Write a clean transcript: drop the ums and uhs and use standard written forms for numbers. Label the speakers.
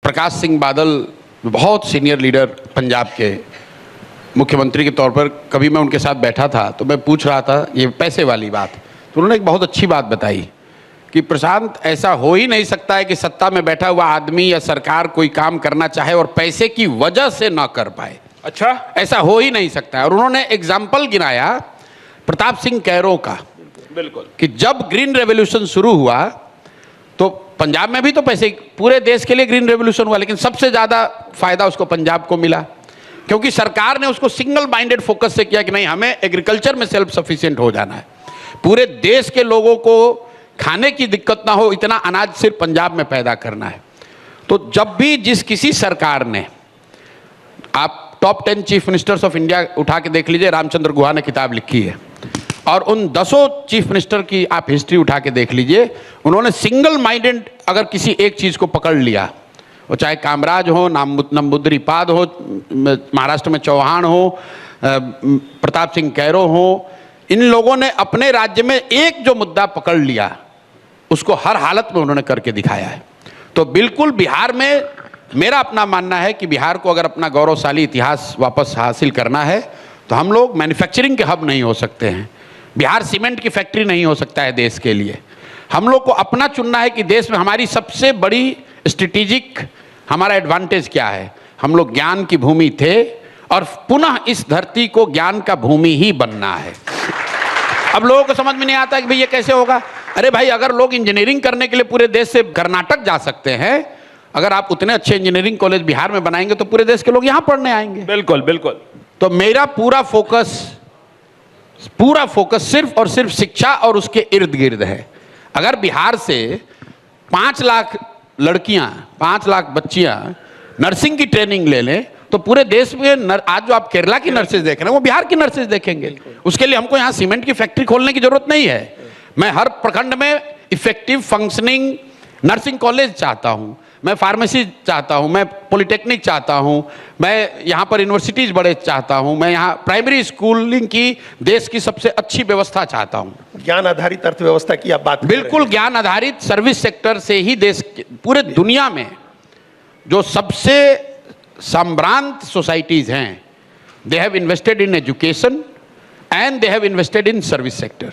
Speaker 1: प्रकाश सिंह बादल बहुत senior leader Punjab के मुख्यमंत्री के तौर पर, कभी मैं उनके साथ बैठा था तो मैं पूछ रहा था ये पैसे वाली बात, तो उन्होंने एक बहुत अच्छी बात बताई कि प्रशांत, ऐसा हो ही नहीं सकता है कि सत्ता में बैठा हुआ आदमी या सरकार कोई काम करना चाहे और पैसे की वजह से ना कर पाए।
Speaker 2: अच्छा,
Speaker 1: ऐसा हो ही नहीं सकता है। और उन्होंने एग्जाम्पल गिनाया प्रताप सिंह कैरो का,
Speaker 2: बिल्कुल,
Speaker 1: कि जब ग्रीन रेवोल्यूशन शुरू हुआ तो पंजाब में भी तो पैसे, पूरे देश के लिए ग्रीन रेवोल्यूशन हुआ, लेकिन सबसे ज़्यादा फायदा उसको पंजाब को मिला क्योंकि सरकार ने उसको सिंगल माइंडेड फोकस से किया कि नहीं, हमें एग्रीकल्चर में सेल्फ सफिशिएंट हो जाना है, पूरे देश के लोगों को खाने की दिक्कत ना हो, इतना अनाज सिर्फ पंजाब में पैदा करना है। तो जब भी जिस किसी सरकार ने, आप top 10 chief ministers of India उठा के देख लीजिए, रामचंद्र गुहा ने किताब लिखी है, और उन 10 चीफ मिनिस्टर की आप हिस्ट्री उठा के देख लीजिए, उन्होंने सिंगल माइंडेड अगर किसी एक चीज़ को पकड़ लिया, वो चाहे कामराज हो, नंबूदरीपाद हो, महाराष्ट्र में चौहान हो, प्रताप सिंह कैरो हो, इन लोगों ने अपने राज्य में एक जो मुद्दा पकड़ लिया उसको हर हालत में उन्होंने करके दिखाया है। तो बिल्कुल बिहार में मेरा अपना मानना है कि बिहार को अगर अपना गौरवशाली इतिहास वापस हासिल करना है तो हम लोग मैन्युफैक्चरिंग के हब नहीं हो सकते हैं, बिहार सीमेंट की फैक्ट्री नहीं हो सकता है देश के लिए। हम लोग को अपना चुनना है कि देश में हमारी सबसे बड़ी स्ट्रेटेजिक हमारा एडवांटेज क्या है। हम लोग ज्ञान की भूमि थे और पुनः इस धरती को ज्ञान का भूमि ही बनना है। अब लोगों को समझ में नहीं आता कि भाई ये कैसे होगा। अरे भाई, अगर लोग इंजीनियरिंग करने के लिए पूरे देश से कर्नाटक जा सकते हैं, अगर आप उतने अच्छे इंजीनियरिंग कॉलेज बिहार में बनाएंगे तो पूरे देश के लोग यहाँ पढ़ने आएंगे।
Speaker 2: बिल्कुल बिल्कुल।
Speaker 1: तो मेरा पूरा फोकस सिर्फ और सिर्फ शिक्षा और उसके इर्द गिर्द है। अगर बिहार से 5 लाख लड़कियां, 5 लाख बच्चियां नर्सिंग की ट्रेनिंग ले लें तो पूरे देश में आज जो आप केरला की नर्सेज देख रहे हैं वो बिहार की नर्सेज देखेंगे। उसके लिए हमको यहाँ सीमेंट की फैक्ट्री खोलने की जरूरत नहीं है। मैं हर प्रखंड में इफेक्टिव फंक्शनिंग नर्सिंग कॉलेज चाहता हूँ, मैं फार्मेसी चाहता हूँ, मैं पॉलिटेक्निक चाहता हूँ, मैं यहाँ पर यूनिवर्सिटीज़ बड़े चाहता हूँ, मैं यहाँ प्राइमरी स्कूलिंग की देश की सबसे अच्छी व्यवस्था चाहता हूँ।
Speaker 2: ज्ञान आधारित अर्थव्यवस्था की आप बात
Speaker 1: बिल्कुल, ज्ञान आधारित सर्विस सेक्टर से ही देश पूरे दुनिया में जो सबसे संभ्रांत सोसाइटीज़ हैं, they have invested in education and they have invested in service sector.